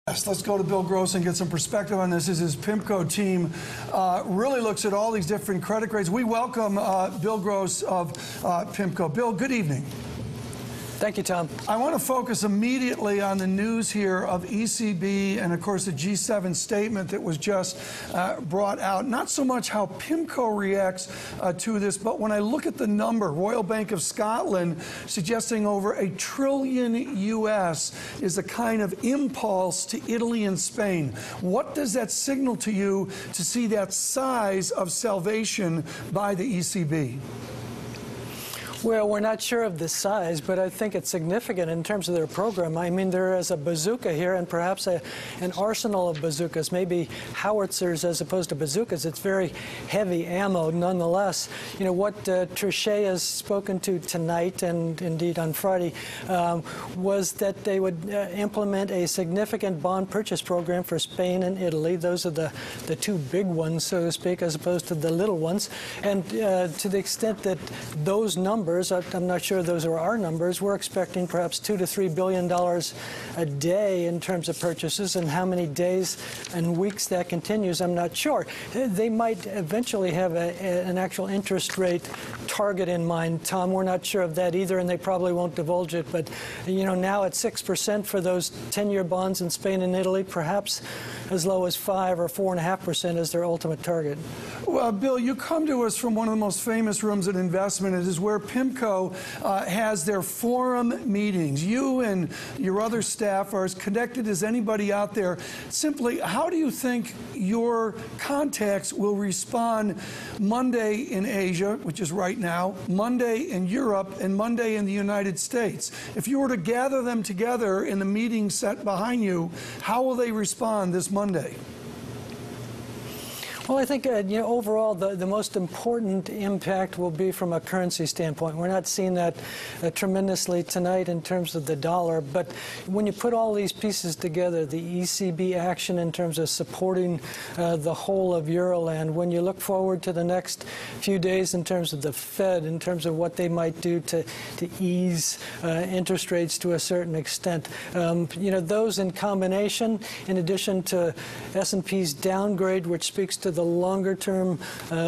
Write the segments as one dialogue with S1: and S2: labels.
S1: Let's go to Bill Gross and get some perspective on this. His PIMCO team really looks at all these different credit grades. We welcome Bill Gross of PIMCO. Bill, good evening.
S2: Thank you, Tom.
S1: I want to focus immediately on the news here of ECB and, of course, the G7 statement that was just brought out. Not so much how PIMCO reacts to this, but when I look at the number, Royal Bank of Scotland suggesting over $1 trillion US is a kind of impulse to Italy and Spain. What does that signal to you to see that size of salvation by the ECB?
S2: Well, we're not sure of the size, but I think it's significant in terms of their program. I mean, there is a bazooka here and perhaps an arsenal of bazookas, maybe howitzers as opposed to bazookas. It's very heavy ammo nonetheless. You know, what Trichet has spoken to tonight and indeed on Friday was that they would implement a significant bond purchase program for Spain and Italy. Those are the two big ones, so to speak, as opposed to the little ones. And to the extent that those numbers, I'm not sure those are our numbers. We're expecting perhaps $2 to $3 billion a day in terms of purchases, and how many days and weeks that continues, I'm not sure. They might eventually have an actual interest rate target in mind, Tom. We're not sure of that either, and they probably won't divulge it. But, you know, now at 6% for those 10-year bonds in Spain and Italy, perhaps as low as 5 or 4.5% is their ultimate target.
S1: Well, Bill, you come to us from one of the most famous rooms in investment. It is where PIMCO has their forum meetings. You and your other staff are as connected as anybody out there. Simply, how do you think your contacts will respond Monday in Asia, which is right now, Monday in Europe, and Monday in the United States? If you were to gather them together in the meeting set behind you, how will they respond this Monday?
S2: Well, I think you know, overall the most important impact will be from a currency standpoint. We're not seeing that tremendously tonight in terms of the dollar, but when you put all these pieces together, the ECB action in terms of supporting the whole of Euroland, when you look forward to the next few days in terms of the Fed, in terms of what they might do to ease interest rates to a certain extent, you know, those in combination, in addition to S&P's downgrade, which speaks to the longer-term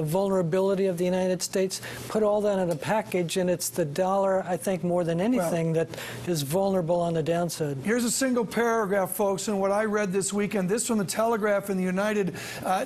S2: vulnerability of the United States, put all that in a package, and it's the dollar, I think, more than anything, that is vulnerable on the downside. Here's
S1: a single paragraph, folks, in what I read this weekend. This from the Telegraph in the United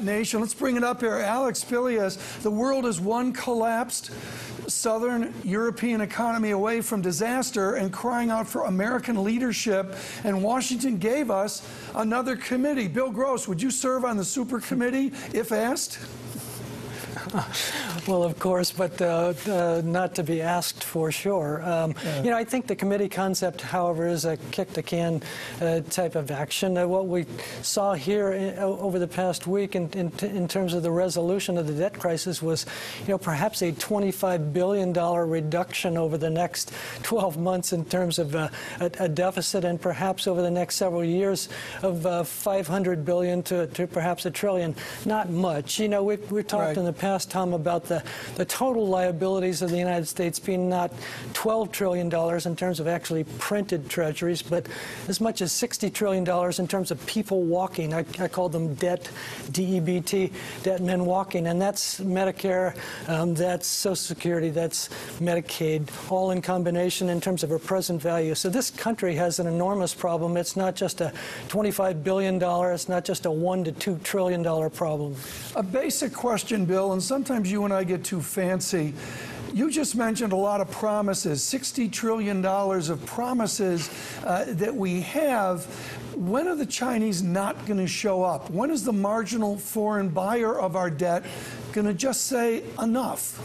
S1: Nations. Let's bring it up here. Alex Pilias, the world is one collapsed Southern European economy away from disaster and crying out for American leadership, and Washington gave us another committee. Bill Gross, would you serve on the super committee if asked?
S2: Well, of course, but not to be asked for sure. You know, I think the committee concept, however, is a kick-the-can type of action. What we saw here over the past week in terms of the resolution of the debt crisis was, you know, perhaps a $25 billion reduction over the next 12 months in terms of a deficit, and perhaps over the next several years of $500 billion to perhaps $1 trillion. Not much. You know, we've talked in the past, Tom, about the total liabilities of the United States being not $12 trillion in terms of actually printed treasuries, but as much as $60 trillion in terms of people walking. I call them debt, D-E-B-T, debt men walking, and that's Medicare, that's Social Security, that's Medicaid, all in combination in terms of a present value. So this country has an enormous problem. It's not just a $25 billion, it's not just a $1 to $2 trillion problem.
S1: A basic question, Bill, and sometimes you and I get too fancy. You just mentioned a lot of promises, $60 trillion of promises that we have. When are the Chinese not going to show up? When is the marginal foreign buyer of our debt going to just say enough?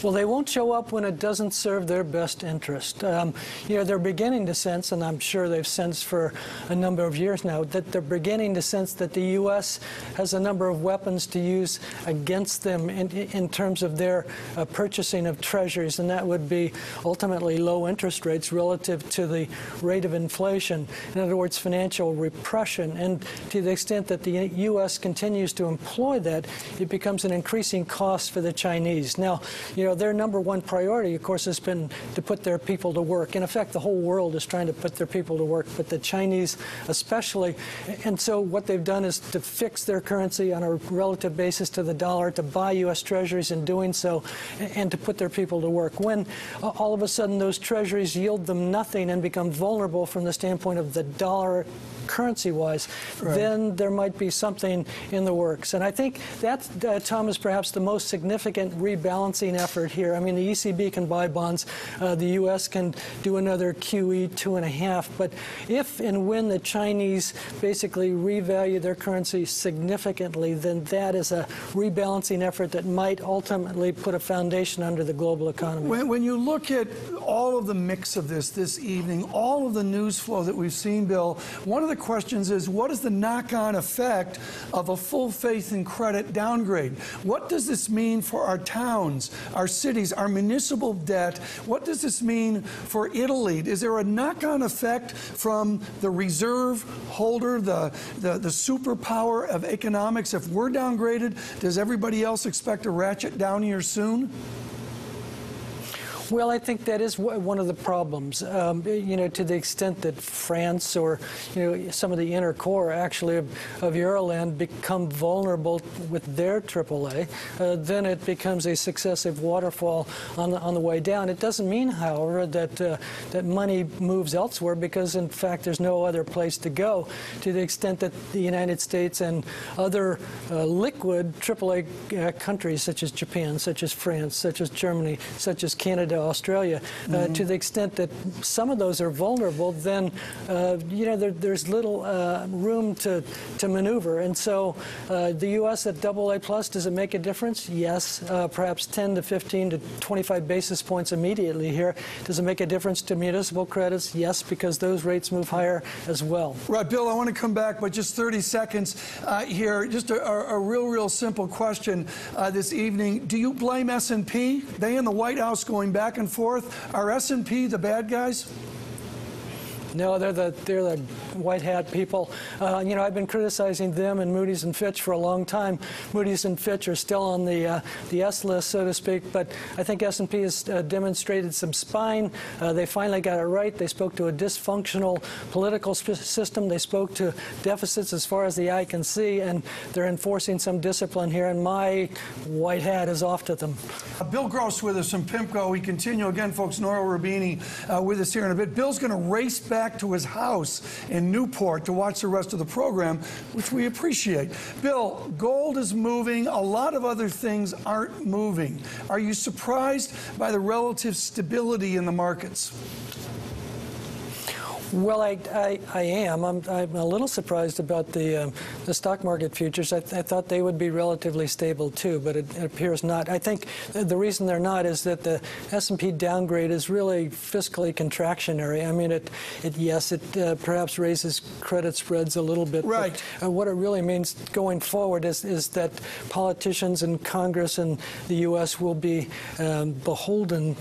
S2: Well, they won't show up when it doesn't serve their best interest. You know, they're beginning to sense, and I'm sure they've sensed for a number of years now, that they're beginning to sense that the U.S. has a number of weapons to use against them in terms of their purchasing of treasuries, and that would be ultimately low interest rates relative to the rate of inflation. In other words, financial repression. And to the extent that the U.S. continues to employ that, it becomes an increasing cost for the Chinese. Now, you know, their number one priority, of course, has been to put their people to work. In effect, the whole world is trying to put their people to work, but the Chinese especially. And so what they've done is to fix their currency on a relative basis to the dollar, to buy U.S. treasuries in doing so, and to put their people to work. When all of a sudden those treasuries yield them nothing and become vulnerable from the standpoint of the dollar currency-wise, then there might be something in the works. And I think that, Tom, is perhaps the most significant rebalancing effort here. I mean, the ECB can buy bonds. The U.S. can do another QE 2.5. But if and when the Chinese basically revalue their currency significantly, then that is a rebalancing effort that might ultimately put a foundation under the global economy.
S1: When you look at all of the mix of this evening, all of the news flow that we've seen, Bill, one of the questions is, what is the knock-on effect of a full faith and credit downgrade? What does this mean for our towns, our cities, our municipal debt? What does this mean for Italy? Is there a knock-on effect from the reserve holder, the superpower of economics? If we're downgraded, does everybody else expect a ratchet down here soon?
S2: Well, I think that is one of the problems. To the extent that France or some of the inner core actually of Euroland become vulnerable with their AAA, then it becomes a successive waterfall on the way down. It doesn't mean, however, that money moves elsewhere, because in fact there's no other place to go. To the extent that the United States and other liquid AAA countries such as Japan, such as France, such as Germany, such as Canada, Australia, to the extent that some of those are vulnerable, then there's little room to maneuver. And so the U.S. at AA+, does it make a difference? Yes, perhaps 10 to 15 to 25 basis points immediately here. Does it make a difference to municipal credits? Yes, because those rates move higher as well.
S1: Right, Bill, I want to come back, but just 30 seconds here. Just a real simple question this evening. Do you blame S&P? They and the White House going back and forth. Are S&P the bad guys?
S2: No, they're the white hat people. I've been criticizing them and Moody's and Fitch for a long time. Moody's and Fitch are still on the S list, so to speak, but I think S&P has demonstrated some spine. They finally got it right. They spoke to a dysfunctional political system. They spoke to deficits as far as the eye can see, and they're enforcing some discipline here, and my white hat is off to them.
S1: Bill Gross with us from PIMCO. We continue again, folks. Nora Rubini with us here in a bit. Bill's going to race back to his house in Newport to watch the rest of the program, which we appreciate. Bill, gold is moving. A lot of other things aren't moving. Are you surprised by the relative stability in the markets?
S2: Well, I am. I'm a little surprised about the stock market futures. I thought they would be relatively stable too, but it appears not. I think the reason they're not is that the S&P downgrade is really fiscally contractionary. I mean, it perhaps raises credit spreads a little bit.
S1: Right.
S2: But what it really means going forward is that politicians in Congress and the U.S. will be beholden,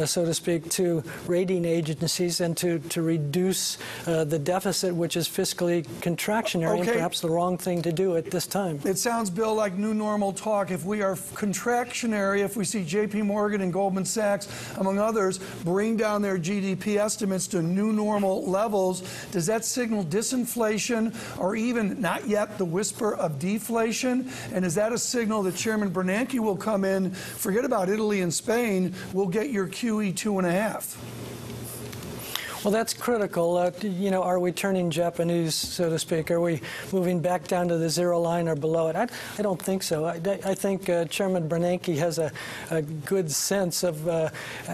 S2: so to speak, to rating agencies and to reduce the deficit, which is fiscally contractionary, and perhaps the wrong thing to do at this time.
S1: It sounds, Bill, like new normal talk. If we are contractionary, if we see J.P. Morgan and Goldman Sachs, among others, bring down their GDP estimates to new normal levels, does that signal disinflation or even not yet the whisper of deflation? And is that a signal that Chairman Bernanke will come in, forget about Italy and Spain, we'll get your QE 2.5?
S2: Well, that's critical. Are we turning Japanese, so to speak? Are we moving back down to the zero line or below it? I don't think so. I think Chairman Bernanke has a good sense of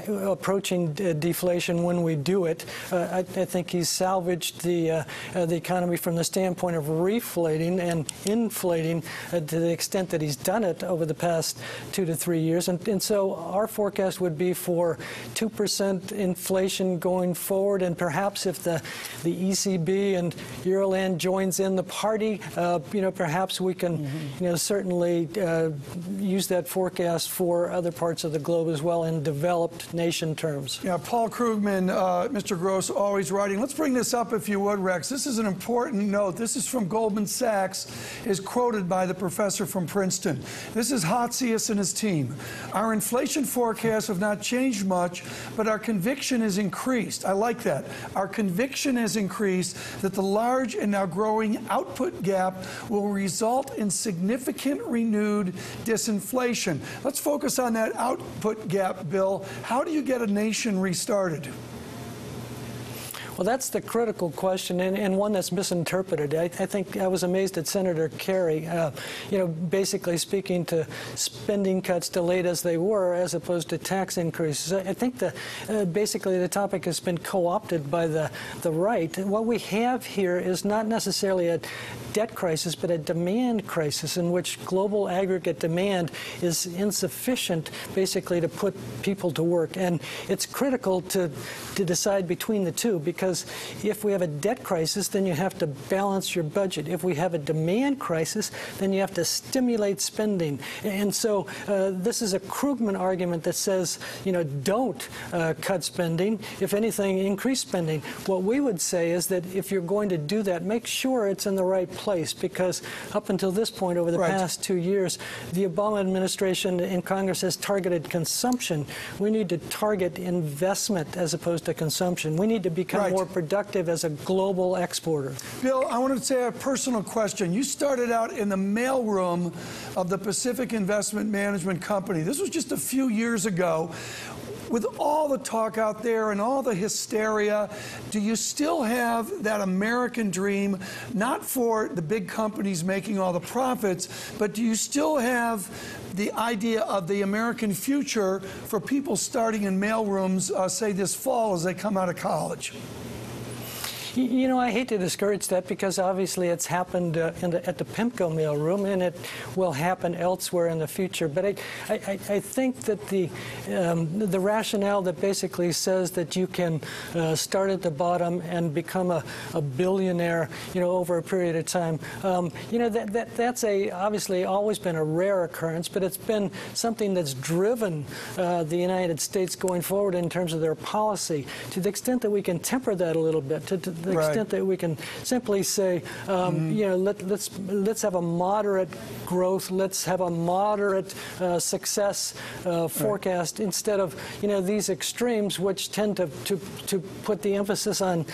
S2: approaching deflation when we do it. I think he's salvaged the economy from the standpoint of reflating and inflating to the extent that he's done it over the past 2 to 3 years. And so our forecast would be for 2% inflation going forward. forward, and perhaps if the ECB and Euroland joins in the party, perhaps we can, certainly use that forecast for other parts of the globe as well in developed nation terms.
S1: Yeah, Paul Krugman, Mr. Gross, always writing. Let's bring this up, if you would, Rex. This is an important note. This is from Goldman Sachs, is quoted by the professor from Princeton. This is Hotzius and his team. Our inflation forecasts have not changed much, but our conviction is increased. I like that. Our conviction has increased that the large and now growing output gap will result in significant renewed disinflation. Let's focus on that output gap, Bill. How do you get a nation restarted?
S2: Well, that's the critical question, and one that's misinterpreted. I think I was amazed at Senator Kerry, basically speaking to spending cuts delayed as they were, as opposed to tax increases. I think basically the topic has been co-opted by the right. What we have here is not necessarily a debt crisis, but a demand crisis in which global aggregate demand is insufficient, basically, to put people to work. And it's critical to decide between the two, because if we have a debt crisis, then you have to balance your budget. If we have a demand crisis, then you have to stimulate spending. And so this is a Krugman argument that says, don't cut spending. If anything, increase spending. What we would say is that if you're going to do that, make sure it's in the right place, because up until this point, over the past 2 years, the Obama administration and Congress has targeted consumption. We need to target investment as opposed to consumption. We need to become more productive as a global exporter.
S1: Bill, I wanted to say a personal question. You started out in the mailroom of the Pacific Investment Management Company. This was just a few years ago. With all the talk out there and all the hysteria, do you still have that American dream, not for the big companies making all the profits, but do you still have the idea of the American future for people starting in mailrooms, say this fall as they come out of college?
S2: I hate to discourage that, because obviously it's happened at the PIMCO mailroom, and it will happen elsewhere in the future. But I think that the rationale that basically says that you can start at the bottom and become a billionaire, over a period of time, that's obviously always been a rare occurrence, but it's been something that's driven the United States going forward in terms of their policy. To the extent that we can temper that a little bit, to the extent that we can simply say, let's have a moderate growth, let's have a moderate success forecast, instead of these extremes, which tend to put the emphasis on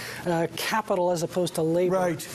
S2: capital as opposed to labor.
S1: Right.